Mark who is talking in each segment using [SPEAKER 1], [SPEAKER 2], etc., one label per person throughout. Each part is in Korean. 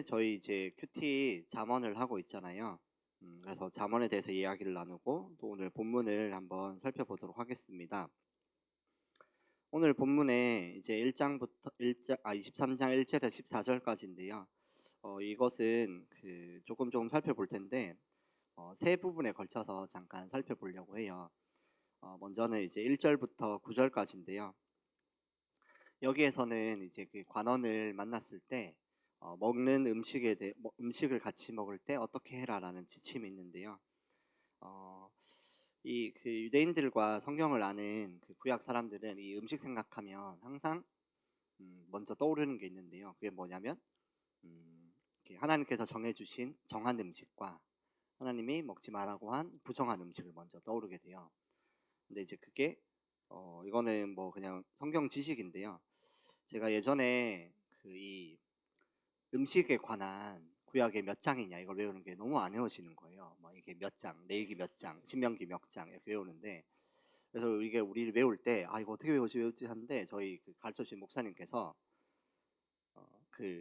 [SPEAKER 1] 저희 이제 큐티 잠언을 하고 있잖아요. 그래서 잠언에 대해서 이야기를 나누고 또 오늘 본문을 한번 살펴보도록 하겠습니다. 오늘 본문에 이제 1장부터 23장 1절에서 14절까지인데요. 이것은 조금 살펴볼 텐데 세 부분에 걸쳐서 잠깐 살펴보려고 해요. 먼저는 이제 1절부터 9절까지인데요. 여기에서는 이제 그 관원을 만났을 때 먹는 음식을 같이 먹을 때 어떻게 해라라는 지침이 있는데요. 이 유대인들과 성경을 아는 그 구약 사람들은 이 음식 생각하면 항상 먼저 떠오르는 게 있는데요. 그게 뭐냐면 하나님께서 정해주신 정한 음식과 하나님이 먹지 말라고 한 부정한 음식을 먼저 떠오르게 돼요. 근데 이제 그게 이거는 뭐 그냥 성경 지식인데요. 제가 예전에 이 음식에 관한 구약의 몇 장이냐 이걸 외우는 게 너무 안 외워지는 거예요. 뭐 이게 몇 장, 레위기 몇 장, 신명기 몇 장 이렇게 외우는데, 그래서 이게 우리를 외울 때 이거 어떻게 외우지 하는데, 저희 가르쳐 주신 목사님께서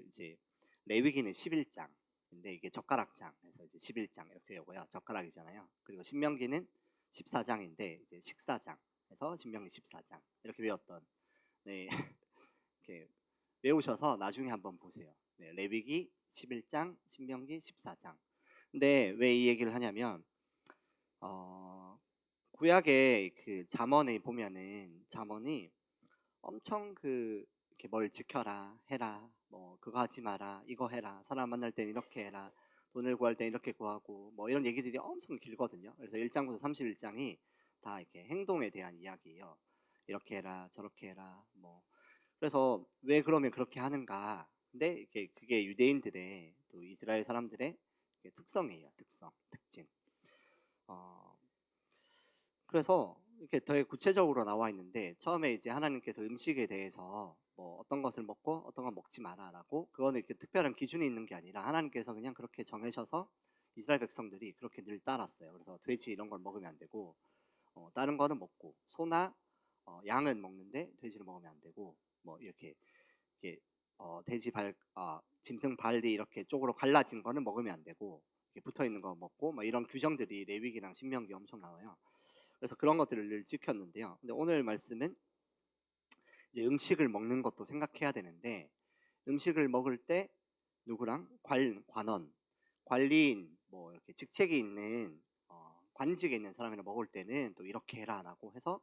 [SPEAKER 1] 이제 레위기는 11장인데 이게 젓가락장 해서 이제 11장 이렇게 외우고요. 젓가락이잖아요. 그리고 신명기는 14장인데 이제 식사장 해서 신명기 14장 이렇게 외웠던, 네. 이렇게 외우셔서 나중에 한번 보세요. 네, 레위기 11장, 신명기 14장. 근데 왜 이 얘기를 하냐면 구약의 잠언에 보면은 잠언이 엄청 이렇게 뭘 지켜라, 해라, 뭐 그거 하지 마라, 이거 해라, 사람 만날 땐 이렇게 해라, 돈을 구할 땐 이렇게 구하고, 뭐 이런 얘기들이 엄청 길거든요. 그래서 1장부터 31장이 다 이렇게 행동에 대한 이야기예요. 이렇게 해라, 저렇게 해라, 뭐. 그래서 왜 그러면 그렇게 하는가? 근데 그게 유대인들의, 또 이스라엘 사람들의 특성이에요. 특징. 그래서 이렇게 더 구체적으로 나와 있는데, 처음에 이제 하나님께서 음식에 대해서 뭐 어떤 것을 먹고 어떤 건 먹지 마라라고, 그거는 이렇게 특별한 기준이 있는 게 아니라 하나님께서 그냥 그렇게 정하셔서 이스라엘 백성들이 그렇게 늘 따랐어요. 그래서 돼지 이런 걸 먹으면 안 되고, 다른 거는 먹고, 소나 양은 먹는데 돼지를 먹으면 안 되고, 뭐 이렇게 짐승 발이 이렇게 쪽으로 갈라진 거는 먹으면 안 되고, 이렇게 붙어 있는 거 먹고, 뭐 이런 규정들이 레위기랑 신명기 엄청 나와요. 그래서 그런 것들을 늘 지켰는데요. 근데 오늘 말씀은 이제 음식을 먹는 것도 생각해야 되는데, 음식을 먹을 때 누구랑 관원, 관리인, 뭐 이렇게 직책이 있는 관직에 있는 사람이랑 먹을 때는 또 이렇게 해라라고 해서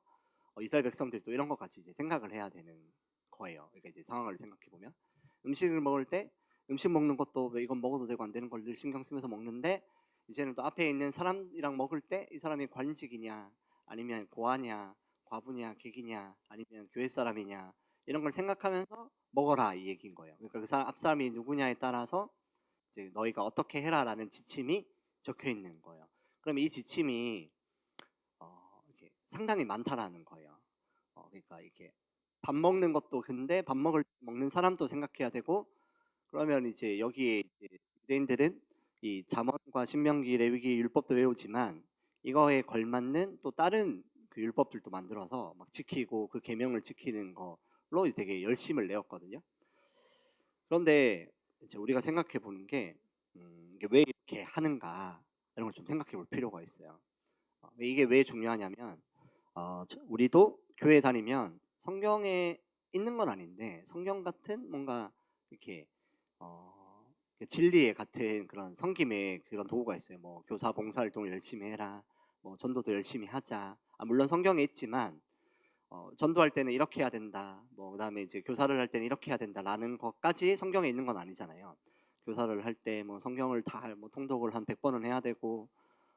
[SPEAKER 1] 이스라엘 백성들도 이런 것까지 이제 생각을 해야 되는 거예요. 그러니까 이제 상황을 생각해 보면 음식을 먹을 때 음식 먹는 것도 왜 이건 먹어도 되고 안 되는 걸 늘 신경 쓰면서 먹는데, 이제는 또 앞에 있는 사람이랑 먹을 때 이 사람이 관직이냐 아니면 고아냐 과부냐 객이냐 아니면 교회 사람이냐 이런 걸 생각하면서 먹어라 이 얘기인 거예요. 그러니까 그 사람 앞 사람이 누구냐에 따라서 이제 너희가 어떻게 해라라는 지침이 적혀 있는 거예요. 그럼 이 지침이 이렇게 상당히 많다라는 거예요. 그러니까 이렇게 밥 먹는 것도, 근데 먹는 사람도 생각해야 되고, 그러면 이제 여기에 이제 유대인들은 이 잠언과 신명기, 레위기 율법도 외우지만 이거에 걸맞는 또 다른 그 율법들도 만들어서 막 지키고 그 계명을 지키는 걸로 되게 열심을 내었거든요. 그런데 이제 우리가 생각해 보는 게 이게 왜 이렇게 하는가, 이런 걸 좀 생각해 볼 필요가 있어요. 이게 왜 중요하냐면 우리도 교회 다니면 성경에 있는 건 아닌데 성경 같은 뭔가 이렇게 진리에 같은 그런 섬김의 그런 도구가 있어요. 뭐 교사 봉사활동을 열심히 해라, 뭐 전도도 열심히 하자. 물론 성경에 있지만 전도할 때는 이렇게 해야 된다, 뭐 그다음에 이제 교사를 할 때는 이렇게 해야 된다라는 것까지 성경에 있는 건 아니잖아요. 교사를 할 때 뭐 성경을 다 통독을 한 100번은 해야 되고,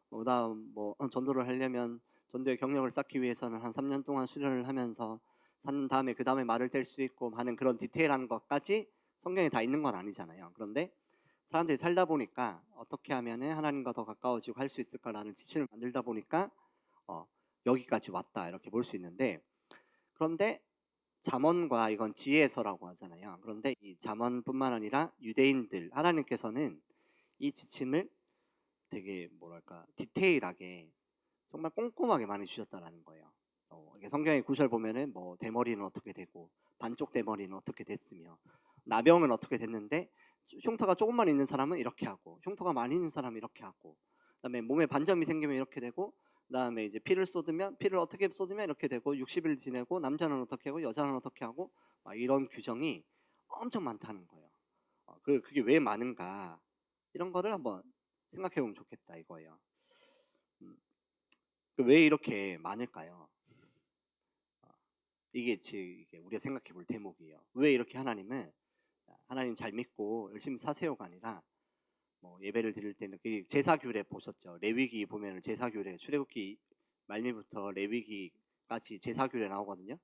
[SPEAKER 1] 그다음 뭐 전도를 하려면 전도의 경력을 쌓기 위해서는 한 3년 동안 수련을 하면서 산 다음에 그 다음에 말을 뗄 수 있고 하는 그런 디테일한 것까지 성경에 다 있는 건 아니잖아요. 그런데 사람들이 살다 보니까 어떻게 하면은 하나님과 더 가까워지고 할 수 있을까라는 지침을 만들다 보니까 여기까지 왔다 이렇게 볼 수 있는데, 그런데 잠언과 이건 지혜서라고 하잖아요. 그런데 이 잠언뿐만 아니라 유대인들, 하나님께서는 이 지침을 되게 뭐랄까 디테일하게 정말 꼼꼼하게 많이 주셨다라는 거예요. 이게 성경의 구절 보면은 뭐 대머리는 어떻게 되고 반쪽 대머리는 어떻게 됐으며 나병은 어떻게 됐는데 흉터가 조금만 있는 사람은 이렇게 하고, 흉터가 많이 있는 사람은 이렇게 하고, 그다음에 몸에 반점이 생기면 이렇게 되고, 그다음에 이제 피를 어떻게 쏟으면 이렇게 되고, 60일 지내고 남자는 어떻게 하고 여자는 어떻게 하고, 막 이런 규정이 엄청 많다는 거예요. 그게 왜 많은가, 이런 거를 한번 생각해 보면 좋겠다 이거예요. 왜 이렇게 많을까요? 이게 우리가 생각해 볼 대목이에요. 왜 이렇게 하나님 잘 믿고 열심히 사세요가 아니라, 뭐 예배를 드릴 때는 그 제사규례 보셨죠? 레위기 보면은 제사규례, 출애굽기 말미부터 레위기까지 제사규례 나오거든요.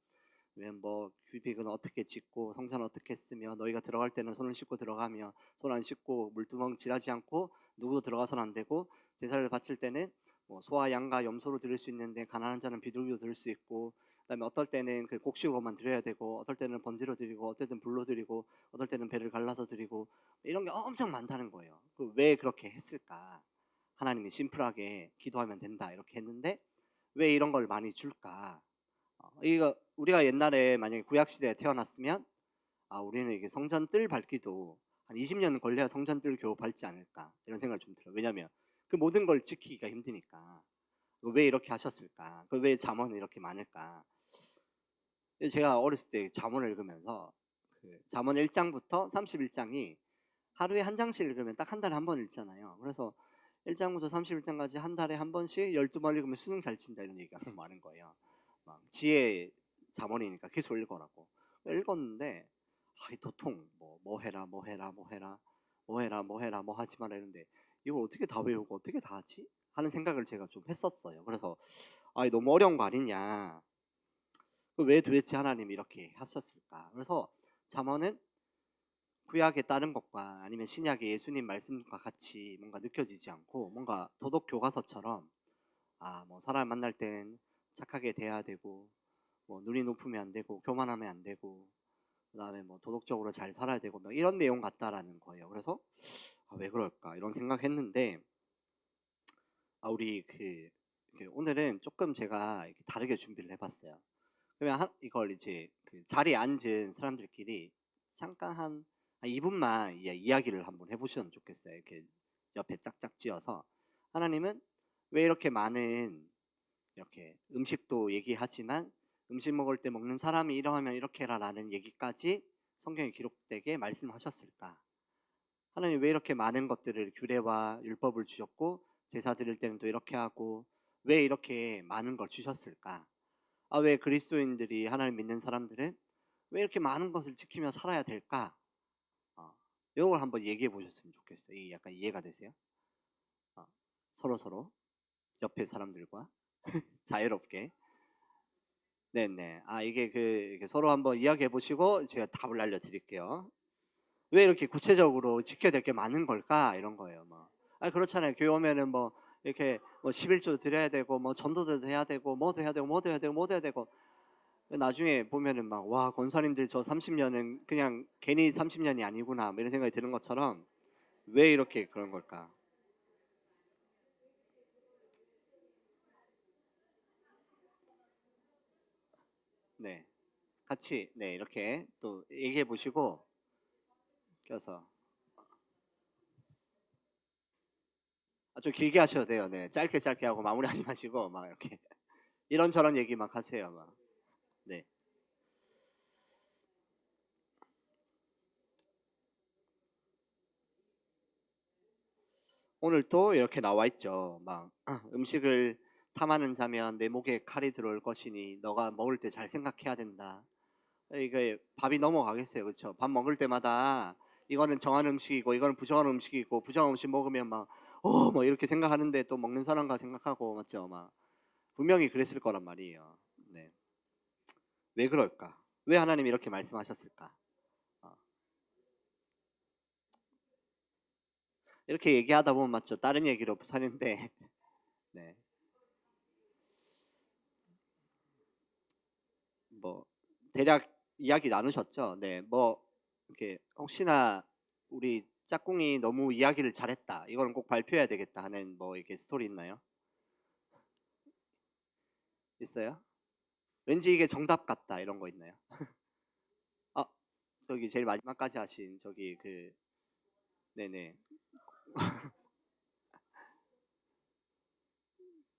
[SPEAKER 1] 뭐 규빅은 어떻게 짓고 성전 어떻게 쓰며, 너희가 들어갈 때는 손을 씻고 들어가며 손 안 씻고 물두멍 지나지 않고 누구도 들어가서는 안 되고, 제사를 바칠 때는 뭐 소와 양과 염소로 드릴 수 있는데 가난한 자는 비둘기로 드릴 수 있고, 그다음에 어떨 때는 그 곡식으로만 드려야 되고, 어떨 때는 번제로 드리고, 어떨 때는 불로 드리고, 어떨 때는 배를 갈라서 드리고, 이런 게 엄청 많다는 거예요. 왜 그렇게 했을까? 하나님이 심플하게 기도하면 된다 이렇게 했는데 왜 이런 걸 많이 줄까? 이거 우리가 옛날에 만약에 구약 시대에 태어났으면, 우리는 이게 성전 뜰 밟기도 한 20년 걸려야 성전 뜰 겨우 밟지 않을까, 이런 생각을 좀 들어요. 왜냐하면 그 모든 걸 지키기가 힘드니까. 왜 이렇게 하셨을까? 왜 잠언은 이렇게 많을까? 제가 어렸을 때 잠언을 읽으면서 그 잠언 1장부터 31장이 하루에 한 장씩 읽으면 딱 한 달에 한 번 읽잖아요. 그래서 1장부터 31장까지 한 달에 한 번씩 12번 읽으면 수능 잘 친다, 이런 얘기가 너무 많은 거예요. 막 지혜 잠언이니까 계속 읽어라고. 읽었는데 이 도통 뭐 해라 뭐 해라 뭐 해라 뭐 해라 뭐 해라 뭐 하지 마라 이런데, 이걸 어떻게 다 외우고 어떻게 다 하지? 하는 생각을 제가 좀 했었어요. 그래서 너무 어려운 거 아니냐, 왜 도대체 하나님이 이렇게 하셨을까? 그래서 잠언은 구약에 따른 것과 아니면 신약의 예수님 말씀과 같이 뭔가 느껴지지 않고, 뭔가 도덕 교과서처럼 뭐 사람 만날 땐 착하게 대해야 되고, 뭐 눈이 높으면 안 되고 교만하면 안 되고, 그다음에 뭐 도덕적으로 잘 살아야 되고, 뭐 이런 내용 같다라는 거예요. 그래서 왜 그럴까 이런 생각했는데, 우리 오늘은 조금 제가 이렇게 다르게 준비를 해봤어요. 그러면 이걸 이제 그 자리에 앉은 사람들끼리 잠깐 한 2분만 이야기를 한번 해보시면 좋겠어요. 이렇게 옆에 짝짝 지어서, 하나님은 왜 이렇게 많은 이렇게 음식도 얘기하지만 음식 먹을 때 먹는 사람이 이러하면 이렇게 해라라는 얘기까지 성경에 기록되게 말씀하셨을까? 하나님 왜 이렇게 많은 것들을, 규례와 율법을 주셨고, 제사 드릴 때는 또 이렇게 하고, 왜 이렇게 많은 걸 주셨을까? 왜 그리스도인들이, 하나님 믿는 사람들은 왜 이렇게 많은 것을 지키며 살아야 될까? 이걸 한번 얘기해 보셨으면 좋겠어요. 이게 약간 이해가 되세요? 서로 옆에 사람들과 자유롭게. 네네. 이게 이렇게 서로 한번 이야기해 보시고 제가 답을 알려드릴게요. 왜 이렇게 구체적으로 지켜야 될 게 많은 걸까? 이런 거예요. 그렇잖아요. 교회 오면은 뭐 이렇게 뭐 11조 드려야 되고, 뭐 전도도 해야 되고, 뭐도 해야 되고, 뭐도 해야 되고, 뭐도 해야 되고. 나중에 보면은 와, 권사님들 저 30년은 그냥 괜히 30년이 아니구나, 뭐 이런 생각이 드는 것처럼, 왜 이렇게 그런 걸까? 네, 같이 이렇게 또 얘기해 보시고, 껴서 좀 길게 하셔도 돼요. 네, 짧게 하고 마무리하지 마시고 막 이렇게 이런저런 얘기 막 하세요. 막. 네. 오늘 또 이렇게 나와 있죠. 막 음식을 탐하는 자면 내 목에 칼이 들어올 것이니 너가 먹을 때 잘 생각해야 된다. 이게 밥이 넘어가겠어요, 그렇죠? 밥 먹을 때마다 이거는 정한 음식이고 이거는 부정한 음식이고, 부정한 음식 먹으면 뭐 이렇게 생각하는데 또 먹는 사람과 생각하고, 맞죠? 분명히 그랬을 거란 말이에요. 네. 왜 그럴까? 왜 하나님이 이렇게 말씀하셨을까? 어, 이렇게 얘기하다 보면, 맞죠? 다른 얘기로 사는데 네. 뭐 대략 이야기 나누셨죠? 네. 이렇게 혹시나 우리 짝꿍이 너무 이야기를 잘했다, 이거는 꼭 발표해야 되겠다 하는 이렇게 스토리 있나요? 있어요? 왠지 이게 정답 같다, 이런 거 있나요? 아, 저기 제일 마지막까지 하신 저기 네네.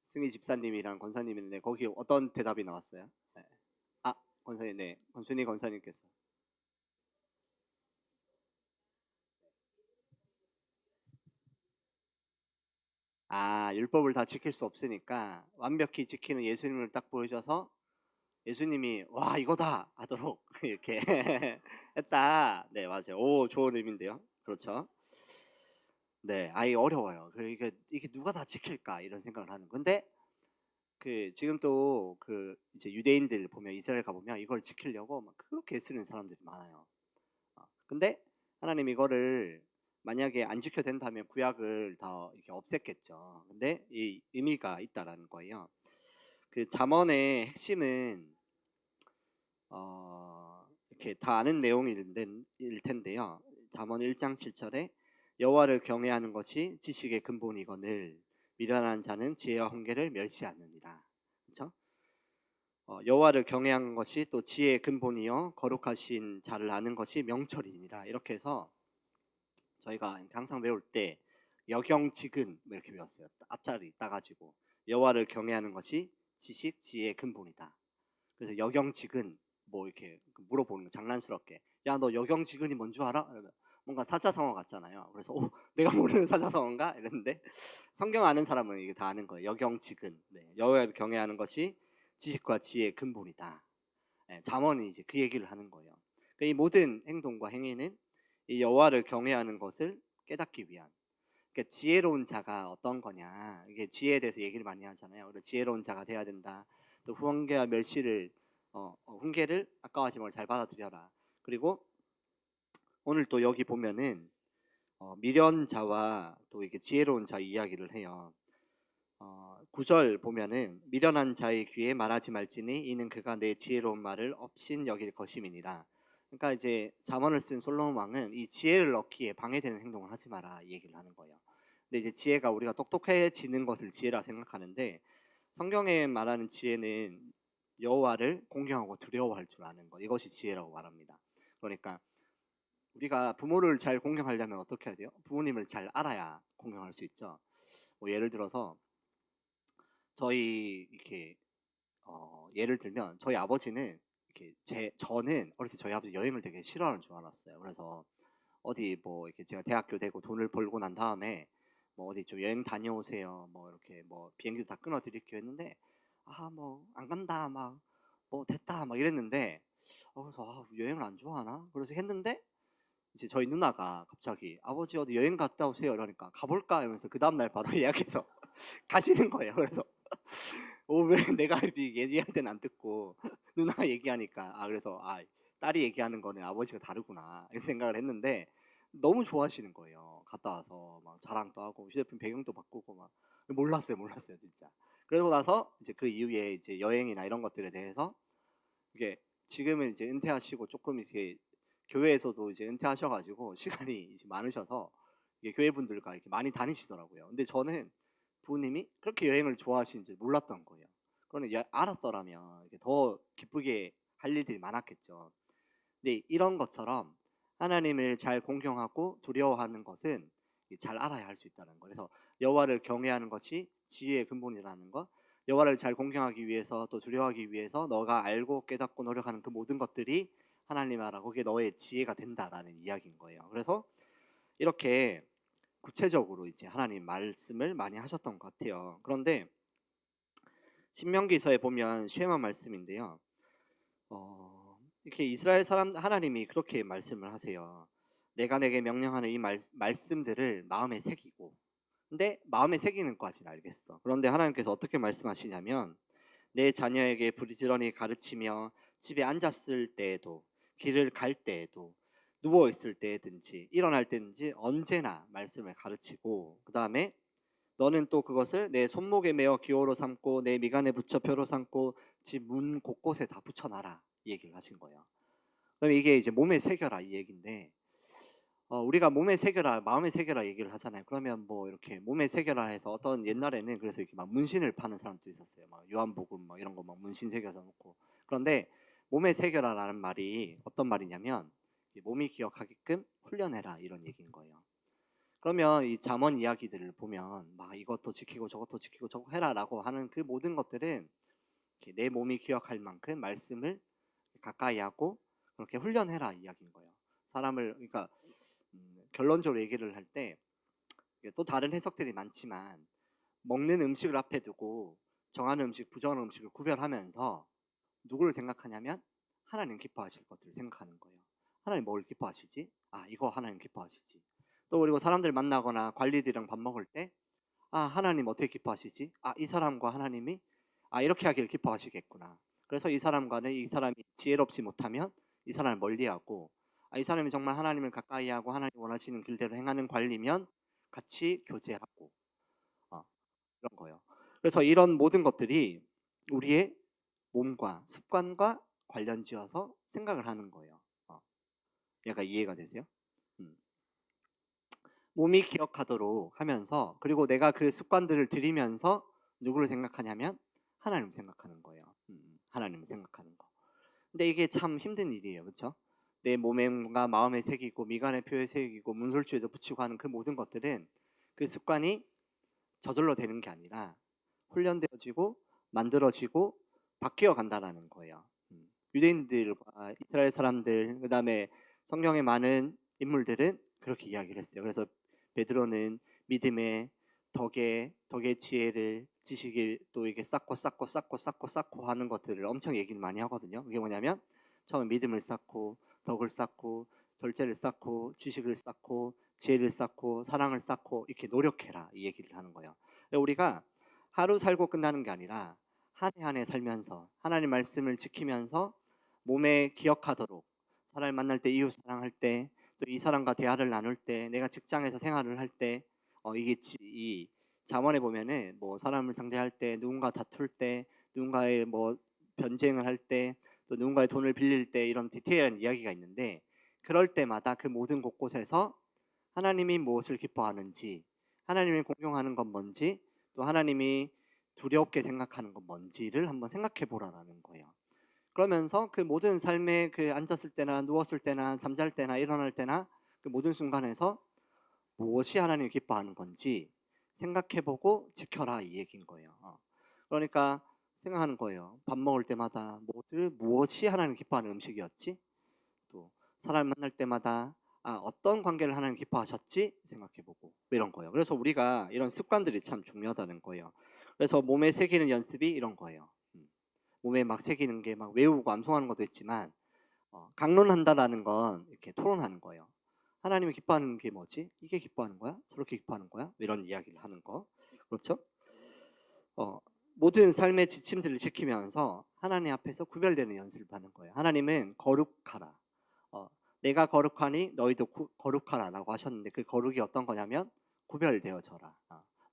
[SPEAKER 1] 승희 집사님이랑 권사님인데 거기 어떤 대답이 나왔어요? 네. 아, 권사님, 네. 권순희 권사님께서. 아, 율법을 다 지킬 수 없으니까 완벽히 지키는 예수님을 딱 보여줘서 예수님이 와 이거다 하도록 이렇게 했다. 네, 맞아요. 오, 좋은 의미인데요. 그렇죠. 네, 아이 어려워요. 이게 누가 다 지킬까 이런 생각을 하는. 근데 그 지금 또 그 이제 유대인들 보면 이스라엘 가 보면 이걸 지키려고 막 그렇게 애쓰는 사람들이 많아요. 근데 하나님 이거를 만약에 안 지켜야 된다면 구약을 다 이렇게 없앴겠죠. 근데 이 의미가 있다라는 거예요. 그 잠언의 핵심은 이렇게 다 아는 내용일 텐데요. 잠언 1장 7절에 여호와를 경외하는 것이 지식의 근본이거늘 미련한 자는 지혜와 훈계를 멸시하느니라. 그렇죠? 여호와를 경외하는 것이 또 지혜의 근본이요 거룩하신 자를 아는 것이 명철이니라. 이렇게 해서 저희가 항상 외울 때 여경지근 뭐 이렇게 외웠어요. 앞자리 따가지고 여호와를 경외하는 것이 지식 지혜의 근본이다. 그래서 여경지근 뭐 이렇게 물어보는 거 장난스럽게 야 너 여경지근이 뭔 줄 알아? 뭔가 사자성어 같잖아요. 그래서 내가 모르는 사자성어인가 이랬는데 성경 아는 사람은 이게 다 아는 거예요. 여경지근. 네, 여호와를 경외하는 것이 지식과 지혜의 근본이다. 네, 잠언이 이제 그 얘기를 하는 거예요. 그러니까 이 모든 행동과 행위는 이 여호와를 경외하는 것을 깨닫기 위한. 그러니까 지혜로운 자가 어떤 거냐. 이게 지혜에 대해서 얘기를 많이 하잖아요. 그래서 지혜로운 자가 돼야 된다. 또 후원계와 멸시를 훈계를 아까워하지 말고 잘 받아들여라. 그리고 오늘 또 여기 보면은 미련자와 또 이게 지혜로운 자 이야기를 해요. 9절 보면은 미련한 자의 귀에 말하지 말지니 이는 그가 내 지혜로운 말을 업신 여길 것임이니라. 그러니까 이제 잠언을 쓴 솔로몬 왕은 이 지혜를 얻기에 방해되는 행동을 하지 마라 이 얘기를 하는 거예요. 근데 이제 지혜가 우리가 똑똑해지는 것을 지혜라 생각하는데 성경에 말하는 지혜는 여호와를 공경하고 두려워할 줄 아는 거 이것이 지혜라고 말합니다. 그러니까 우리가 부모를 잘 공경하려면 어떻게 해야 돼요? 부모님을 잘 알아야 공경할 수 있죠. 뭐 예를 들어서 저희 이렇게 예를 들면 저희 아버지는 이렇게 저는 어렸을 때 저희 아버지 여행을 되게 싫어하는 줄 알았어요. 그래서 어디 뭐 이렇게 제가 대학교 되고 돈을 벌고 난 다음에 뭐 어디 좀 여행 다녀오세요. 뭐 이렇게 뭐 비행기도 다 끊어 드릴게요 했는데 아 뭐 안 간다 막 뭐 됐다 막 이랬는데 그래서 여행을 안 좋아하나? 그래서 했는데 이제 저희 누나가 갑자기 아버지 어디 여행 갔다 오세요 이러니까 가볼까 이러면서 그 다음날 바로 예약해서 가시는 거예요. 그래서 왜 내가 얘기할 때는 안 듣고 누나가 얘기하니까 그래서 딸이 얘기하는 거는 아버지가 다르구나 이렇게 생각을 했는데 너무 좋아하시는 거예요. 갔다 와서 막 자랑도 하고 휴대폰 배경도 바꾸고 막 몰랐어요 진짜. 그러고 나서 이제 그 이후에 이제 여행이나 이런 것들에 대해서 이게 지금은 이제 은퇴하시고 조금 이제 교회에서도 이제 은퇴하셔가지고 시간이 이제 많으셔서 이게 교회 분들과 이렇게 많이 다니시더라고요. 근데 저는 부모님이 그렇게 여행을 좋아하시는 줄 몰랐던 거예요. 그러면 알았더라면 이렇게 더 기쁘게 할 일들이 많았겠죠. 근데 이런 것처럼 하나님을 잘 공경하고 두려워하는 것은 잘 알아야 할 수 있다는 거. 그래서 여호와를 경외하는 것이 지혜의 근본이라는 것. 여호와를 잘 공경하기 위해서 또 두려워하기 위해서 너가 알고 깨닫고 노력하는 그 모든 것들이 하나님 나라 그게 너의 지혜가 된다라는 이야기인 거예요. 그래서 이렇게 구체적으로 이제 하나님 말씀을 많이 하셨던 것 같아요. 그런데 신명기서에 보면 쉐마 말씀인데요. 이렇게 이스라엘 사람 하나님이 그렇게 말씀을 하세요. 내가 내게 명령하는 이 말씀들을 마음에 새기고. 근데 마음에 새기는 것까지는 알겠어. 그런데 하나님께서 어떻게 말씀하시냐면 내 자녀에게 부지런히 가르치며 집에 앉았을 때에도 길을 갈 때에도 누워 있을 때든지 일어날 때든지 언제나 말씀을 가르치고 그 다음에 너는 또 그것을 내 손목에 메어 기호로 삼고 내 미간에 붙여 표로 삼고 집 문 곳곳에 다 붙여놔라 이 얘기를 하신 거예요. 그럼 이게 이제 몸에 새겨라 이 얘기인데 우리가 몸에 새겨라 마음에 새겨라 얘기를 하잖아요. 그러면 뭐 이렇게 몸에 새겨라 해서 어떤 옛날에는 그래서 이렇게 막 문신을 파는 사람도 있었어요. 막 요한복음 막 이런 거 막 문신 새겨서 놓고. 그런데 몸에 새겨라라는 말이 어떤 말이냐면 몸이 기억하게끔 훈련해라 이런 얘기인 거예요. 그러면 이 잠언 이야기들을 보면 막 이것도 지키고 저것도 지키고 저거 해라라고 하는 그 모든 것들은 이렇게 내 몸이 기억할 만큼 말씀을 가까이 하고 그렇게 훈련해라 이야기인 거예요. 사람을 그러니까 결론적으로 얘기를 할 때 또 다른 해석들이 많지만 먹는 음식을 앞에 두고 정하는 음식, 부정하는 음식을 구별하면서 누구를 생각하냐면 하나님 기뻐하실 것들을 생각하는 거예요. 하나님 뭘 기뻐하시지? 아, 이거 하나님 기뻐하시지. 또 그리고 사람들 만나거나 관리들이랑 밥 먹을 때 아, 하나님 어떻게 기뻐하시지? 아, 이 사람과 하나님이 이렇게 하기를 기뻐하시겠구나. 그래서 이 사람과는 이 사람이 지혜롭지 못하면 이 사람을 멀리하고 이 사람이 정말 하나님을 가까이 하고 하나님 원하시는 길대로 행하는 관리면 같이 교제하고 이런 거예요. 그래서 이런 모든 것들이 우리의 몸과 습관과 관련지어서 생각을 하는 거예요. 약간 이해가 되세요? 음. 몸이 기억하도록 하면서 그리고 내가 그 습관들을 들이면서 누구를 생각하냐면 하나님을 생각하는 거예요. 하나님을 생각하는 거. 근데 이게 참 힘든 일이에요. 그렇죠? 내 몸과 마음에 새기고 미간의 표에 새기고 문설주에도 붙이고 하는 그 모든 것들은 그 습관이 저절로 되는 게 아니라 훈련되어지고 만들어지고 바뀌어 간다라는 거예요. 유대인들과 이스라엘 사람들 그다음에 성경의 많은 인물들은 그렇게 이야기를 했어요. 그래서 베드로는 믿음의 덕의 지혜를 지식을 또 이게 쌓고 하는 것들을 엄청 얘기를 많이 하거든요. 그게 뭐냐면 처음에 믿음을 쌓고 덕을 쌓고 절제를 쌓고 지식을 쌓고 지혜를 쌓고 사랑을 쌓고 이렇게 노력해라 이 얘기를 하는 거예요. 우리가 하루 살고 끝나는 게 아니라 한 해 한 해 살면서 하나님 말씀을 지키면서 몸에 기억하도록 사람을 만날 때 이웃 사랑할 때 또 이 사람과 대화를 나눌 때 내가 직장에서 생활을 할 때 이게 이 잠언에 보면은 뭐 사람을 상대할 때 누군가 다툴 때 누군가의 뭐 변쟁을 할 때 또 누군가의 돈을 빌릴 때 이런 디테일한 이야기가 있는데 그럴 때마다 그 모든 곳곳에서 하나님이 무엇을 기뻐하는지 하나님이 공경하는 건 뭔지 또 하나님이 두렵게 생각하는 건 뭔지를 한번 생각해 보라는 거예요. 그러면서 그 모든 삶에 그 앉았을 때나 누웠을 때나 잠잘 때나 일어날 때나 그 모든 순간에서 무엇이 하나님이 기뻐하는 건지 생각해보고 지켜라 이 얘기인 거예요. 그러니까 생각하는 거예요. 밥 먹을 때마다 무엇이 하나님 기뻐하는 음식이었지? 또 사람 만날 때마다 어떤 관계를 하나님 기뻐하셨지? 생각해보고 이런 거예요. 그래서 우리가 이런 습관들이 참 중요하다는 거예요. 그래서 몸에 새기는 연습이 이런 거예요. 몸에 막 새기는 게 막 외우고 암송하는 것도 있지만 강론한다라는 건 이렇게 토론하는 거예요. 하나님이 기뻐하는 게 뭐지? 이게 기뻐하는 거야? 저렇게 기뻐하는 거야? 이런 이야기를 하는 거. 그렇죠? 모든 삶의 지침들을 지키면서 하나님 앞에서 구별되는 연습을 하는 거예요. 하나님은 거룩하라. 내가 거룩하니 너희도 거룩하라라고 하셨는데 그 거룩이 어떤 거냐면 구별되어져라.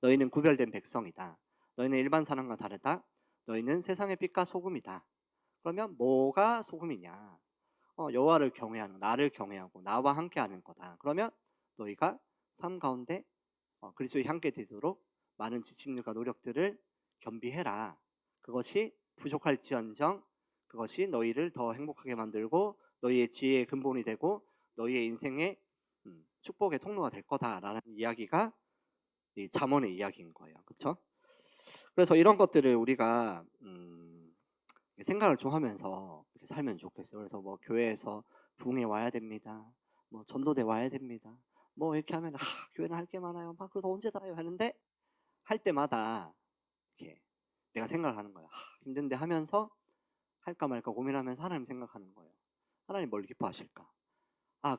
[SPEAKER 1] 너희는 구별된 백성이다. 너희는 일반 사람과 다르다. 너희는 세상의 빛과 소금이다. 그러면 뭐가 소금이냐? 여호와를 경외하는 나를 경외하고 나와 함께하는 거다. 그러면 너희가 삶 가운데 그리스도의 함께 되도록 많은 지침들과 노력들을 겸비해라. 그것이 부족할지언정 그것이 너희를 더 행복하게 만들고 너희의 지혜의 근본이 되고 너희의 인생의 축복의 통로가 될 거다라는 이야기가 이 잠언의 이야기인 거예요. 그렇죠? 그래서 이런 것들을 우리가 생각을 좀 하면서 이렇게 살면 좋겠어요. 그래서 뭐 교회에서 부흥회 와야 됩니다. 뭐 전도대 와야 됩니다. 뭐 이렇게 하면 교회는 할 게 많아요. 막 그래서 언제 다요 하는데 할 때마다 이렇게 내가 생각하는 거예요. 힘든데 하면서 할까 말까 고민하면서 하나님 생각하는 거예요. 하나님 뭘 기뻐하실까?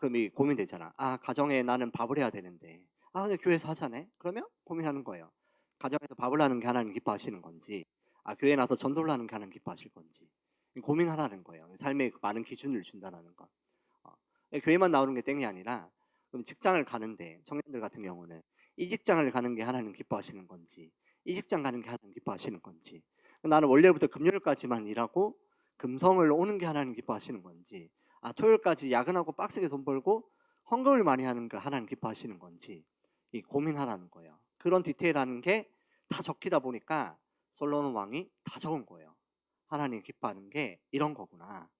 [SPEAKER 1] 그럼 이 고민되잖아. 가정에 나는 밥을 해야 되는데 근데 교회에서 하자네? 그러면 고민하는 거예요. 가정에서 밥을 하는 게 하나님 기뻐하시는 건지 교회에 나서 전도를 하는 게 하나님 기뻐하실 건지 고민하라는 거예요. 삶에 많은 기준을 준다는 것. 교회만 나오는 게 땡이 아니라 그럼 직장을 가는데 청년들 같은 경우는 이 직장을 가는 게 하나님 기뻐하시는 건지 이 직장 가는 게 하나님 기뻐하시는 건지 나는 월요일부터 금요일까지만 일하고 금성을 오는 게 하나님 기뻐하시는 건지 토요일까지 야근하고 빡세게 돈 벌고 헌금을 많이 하는 게 하나님 기뻐하시는 건지 고민하라는 거예요. 그런 디테일하는 게 다 적히다 보니까 솔로몬 왕이 다 적은 거예요. 하나님 기뻐하는 게 이런 거구나.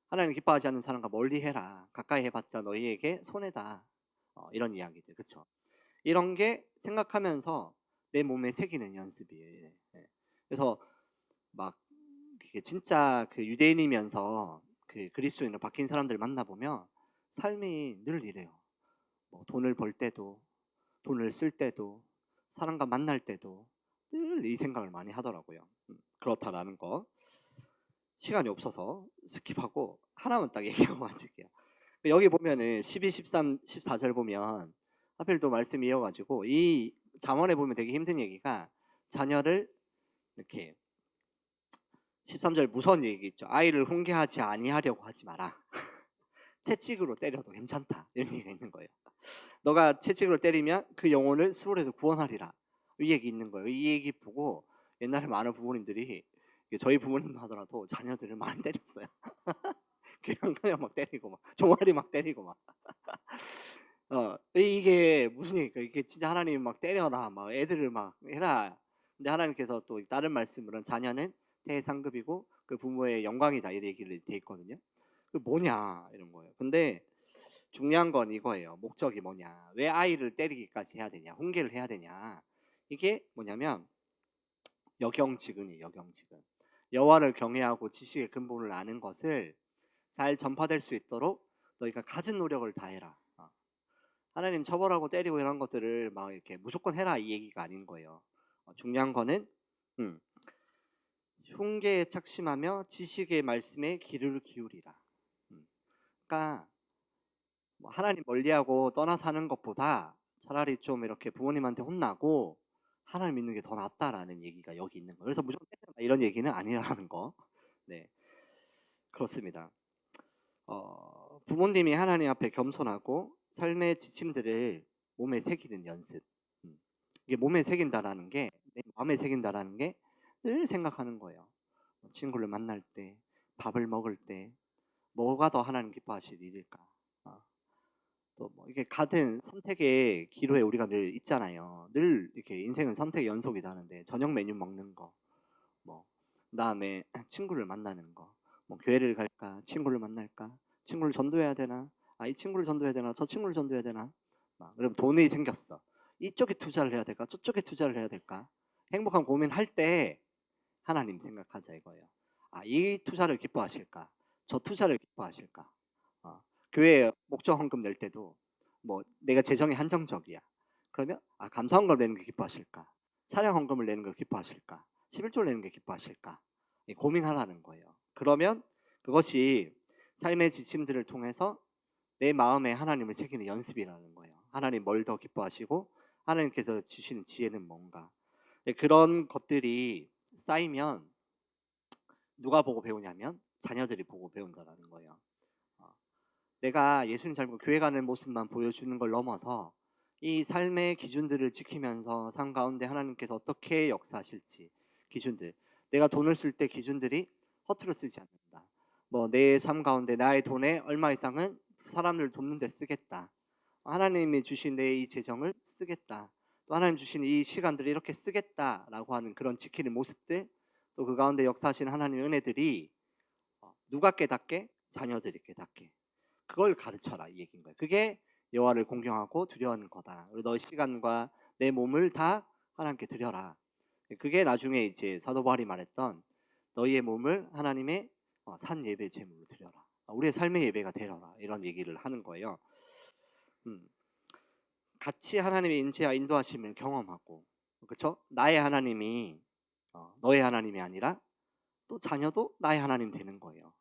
[SPEAKER 1] 하나님 기뻐하지 않는 사람과 멀리 해라. 가까이 해봤자 너희에게 손해다. 이런 이야기들, 그쵸? 이런 게 생각하면서 내 몸에 새기는 연습이에요. 예. 그래서 막 그게 진짜 그 유대인이면서 그 그리스도인으로 바뀐 사람들 만나보면 삶이 늘 이래요. 뭐 돈을 벌 때도, 돈을 쓸 때도, 사람과 만날 때도 늘 이 생각을 많이 하더라고요. 그렇다라는 거. 시간이 없어서 스킵하고 하나만 딱 얘기하고 마칠게요. 여기 보면은 12, 13, 14절 보면 하필 또 말씀 이어가지고 이 잠언에 보면 되게 힘든 얘기가 자녀를 이렇게 13절 무서운 얘기 있죠. 아이를 훈계하지 아니하려고 하지 마라. 채찍으로 때려도 괜찮다. 이런 얘기가 있는 거예요. 너가 채찍으로 때리면 그 영혼을 수월해서 구원하리라. 이 얘기 있는 거예요. 이 얘기 보고 옛날에 많은 부모님들이 저희 부모님 하더라도 자녀들을 많이 때렸어요. 그냥 막 때리고 막 종아리 막 때리고 막 이게 무슨 얘기일까? 이게 진짜 하나님 막 때려라, 막 애들을 막 해라. 근데 하나님께서 또 다른 말씀으로는 자녀는 대상급이고 그 부모의 영광이다 이런 얘기를 돼 있거든요. 그 뭐냐 이런 거예요. 근데 중요한 건 이거예요. 목적이 뭐냐? 왜 아이를 때리기까지 해야 되냐? 훈계를 해야 되냐? 이게 뭐냐면 여경지근이에요. 여경지근. 여호와를 경외하고 지식의 근본을 아는 것을 잘 전파될 수 있도록 너희가 갖은 노력을 다해라. 하나님 처벌하고 때리고 이런 것들을 막 이렇게 무조건 해라 이 얘기가 아닌 거예요. 중요한 거는 흉계에 착심하며 지식의 말씀에 귀를 기울이라. 그러니까 뭐 하나님 멀리하고 떠나 사는 것보다 차라리 좀 이렇게 부모님한테 혼나고 하나님 믿는 게 더 낫다라는 얘기가 여기 있는 거예요. 그래서 무조건 때려라 이런 얘기는 아니라는 거. 네, 그렇습니다. 부모님이 하나님 앞에 겸손하고 삶의 지침들을 몸에 새기는 연습. 이게 몸에 새긴다라는 게, 내 마음에 새긴다라는 게 늘 생각하는 거예요. 친구를 만날 때, 밥을 먹을 때, 뭐가 더 하나님 기뻐하실 일일까? 또 뭐 이게 같은 선택의 기로에 우리가 늘 있잖아요. 늘 이렇게 인생은 선택 연속이다 하는데 저녁 메뉴 먹는 거, 뭐 그다음에 친구를 만나는 거, 뭐 교회를 갈까, 친구를 만날까, 친구를 전도해야 되나, 이 친구를 전도해야 되나, 저 친구를 전도해야 되나, 그럼 돈이 생겼어. 이쪽에 투자를 해야 될까, 저쪽에 투자를 해야 될까? 행복한 고민할 때 하나님 생각하자 이거예요. 이 투자를 기뻐하실까, 저 투자를 기뻐하실까? 교회 목적 헌금 낼 때도 뭐 내가 재정이 한정적이야. 그러면 감사 헌금 내는 게 기뻐하실까? 차량 헌금을 내는 걸 기뻐하실까? 11조를 내는 게 기뻐하실까? 고민하라는 거예요. 그러면 그것이 삶의 지침들을 통해서 내 마음에 하나님을 새기는 연습이라는 거예요. 하나님 뭘 더 기뻐하시고 하나님께서 주시는 지혜는 뭔가. 그런 것들이 쌓이면 누가 보고 배우냐면 자녀들이 보고 배운다는 거예요. 내가 예수님 잘 보고 교회 가는 모습만 보여주는 걸 넘어서 이 삶의 기준들을 지키면서 삶 가운데 하나님께서 어떻게 역사하실지 기준들, 내가 돈을 쓸 때 기준들이 허투루 쓰지 않는다. 뭐 내 삶 가운데 나의 돈의 얼마 이상은 사람을 돕는 데 쓰겠다. 하나님이 주신 내 이 재정을 쓰겠다. 또 하나님 주신 이 시간들을 이렇게 쓰겠다라고 하는 그런 지키는 모습들, 또 그 가운데 역사하신 하나님의 은혜들이 누가 깨닫게? 자녀들이 깨닫게. 그걸 가르쳐라 이 얘기인 거예요. 그게 여호와를 공경하고 두려워하는 거다. 그리고 너의 시간과 내 몸을 다 하나님께 드려라. 그게 나중에 이제 사도 바울이 말했던 너희의 몸을 하나님의 산 예배 제물로 드려라. 우리의 삶의 예배가 되려라. 이런 얘기를 하는 거예요. 같이 하나님의 인지와 인도하심을 경험하고, 그렇죠? 나의 하나님이 너의 하나님이 아니라 또 자녀도 나의 하나님 되는 거예요.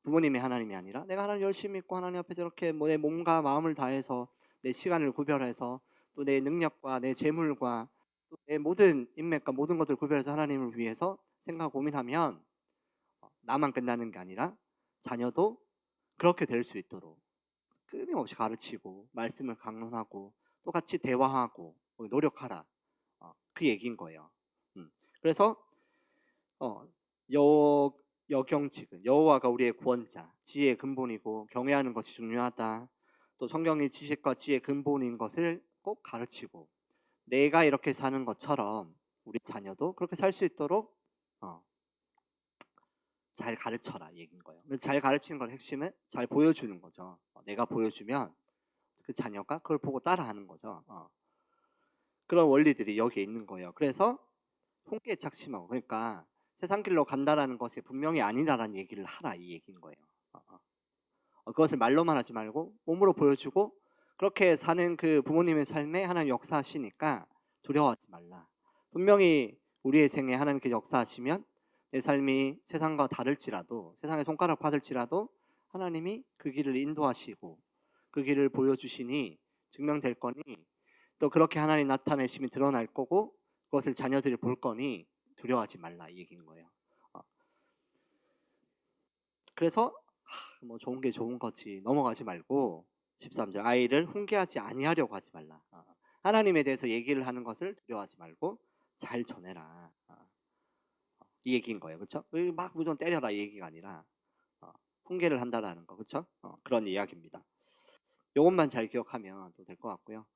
[SPEAKER 1] 부모님의 하나님이 아니라 내가 하나님 열심히 믿고 하나님 앞에 저렇게 내 몸과 마음을 다해서 내 시간을 구별해서 또 내 능력과 내 재물과 또 내 모든 인맥과 모든 것들을 구별해서 하나님을 위해서 생각 고민하면 나만 끝나는 게 아니라 자녀도 그렇게 될 수 있도록 끊임없이 가르치고 말씀을 강론하고 또 같이 대화하고 노력하라. 그 얘기인 거예요. 그래서 여경지근 여호와가 우리의 구원자, 지혜의 근본이고 경외하는 것이 중요하다. 또 성경의 지식과 지혜의 근본인 것을 꼭 가르치고 내가 이렇게 사는 것처럼 우리 자녀도 그렇게 살 수 있도록 잘 가르쳐라 얘기인 거예요. 잘 가르치는 건 핵심은 잘 보여주는 거죠. 내가 보여주면 그 자녀가 그걸 보고 따라하는 거죠. 그런 원리들이 여기에 있는 거예요. 그래서 홍계에 착심하고, 그러니까 세상 길로 간다라는 것이 분명히 아니다라는 얘기를 하라, 이 얘기인 거예요. 그것을 말로만 하지 말고 몸으로 보여주고, 그렇게 사는 그 부모님의 삶에 하나님 역사하시니까 두려워하지 말라. 분명히 우리의 생에 하나님께서 역사하시면 내 삶이 세상과 다를지라도, 세상의 손가락 받을지라도 하나님이 그 길을 인도하시고 그 길을 보여주시니 증명될 거니, 또 그렇게 하나님 나타내심이 드러날 거고 그것을 자녀들이 볼 거니 두려워하지 말라, 이 얘기인 거예요. 그래서 뭐 좋은 게 좋은 거지 넘어가지 말고, 13절, 아이를 훈계하지 아니하려고 하지 말라. 하나님에 대해서 얘기를 하는 것을 두려워하지 말고 잘 전해라, 이 얘기인 거예요. 그렇죠? 막 무조건 때려라, 이 얘기가 아니라 훈계를 한다라는 거. 그렇죠? 그런 이야기입니다. 이것만 잘 기억하면 또 될 것 같고요.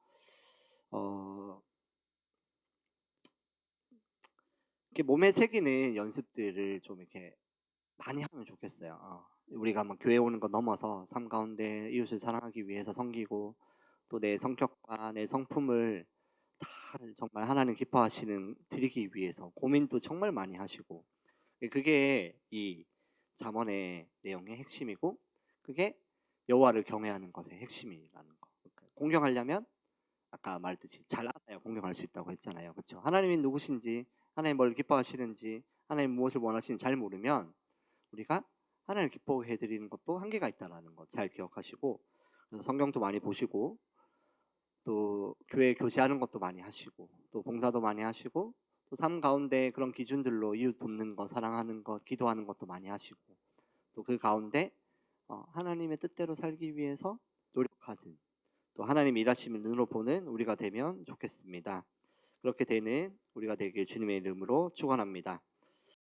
[SPEAKER 1] 이렇게 몸에 새기는 연습들을 좀 이렇게 많이 하면 좋겠어요. 우리가 뭐 교회 오는 거 넘어서 삶 가운데 이웃을 사랑하기 위해서 섬기고, 또 내 성격과 내 성품을 다 정말 하나님 기뻐하시는 드리기 위해서 고민도 정말 많이 하시고, 그게 이 잠언의 내용의 핵심이고, 그게 여호와를 경외하는 것의 핵심이라는 거. 공경하려면 아까 말했듯이 잘 알아야 공경할 수 있다고 했잖아요. 그렇죠? 하나님이 누구신지, 하나님 뭘 기뻐하시는지, 하나님 무엇을 원하시는지 잘 모르면 우리가 하나님을 기뻐해 드리는 것도 한계가 있다는 거 잘 기억하시고, 그래서 성경도 많이 보시고, 또 교회 교제하는 것도 많이 하시고, 또 봉사도 많이 하시고, 또 삶 가운데 그런 기준들로 이웃 돕는 것, 사랑하는 것, 기도하는 것도 많이 하시고, 또 그 가운데 하나님의 뜻대로 살기 위해서 노력하든, 또 하나님 일하심을 눈으로 보는 우리가 되면 좋겠습니다. 그렇게 되는 우리가 되길 주님의 이름으로 축원합니다.